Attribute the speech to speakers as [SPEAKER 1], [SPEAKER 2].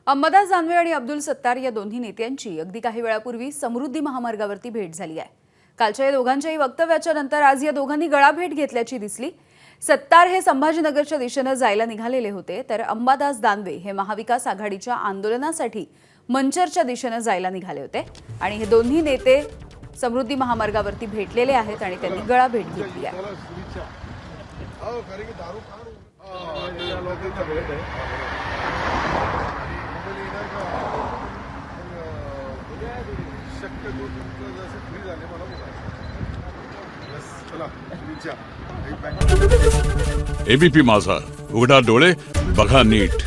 [SPEAKER 1] अंबादास दानवे आणि अब्दुल सत्तार या दोन्ही नेत्यांची अगदी काही वेळापूर्वी समृद्धी महामार्गावरती भेट झाली आहे। कालच्या या दोघांच्याही वक्तव्याच्या नंतर आज या दोघांनी गळाभेट घेतल्याची दिसली। सत्तार हे संभाजीनगरच्या दिशेने जायला निघालेले होते, तर अंबादास दानवे हे महाविकास आघाडीच्या आंदोलनासाठी मंचरच्या दिशेने जायला निघाले होते आणि हे दोन्ही नेते समृद्धी महामार्गावरती भेटलेले आहेत आणि त्यांनी गळाभेट घेतली आहे।
[SPEAKER 2] एबीपी माझा, उघडा डोळे बघा नीट।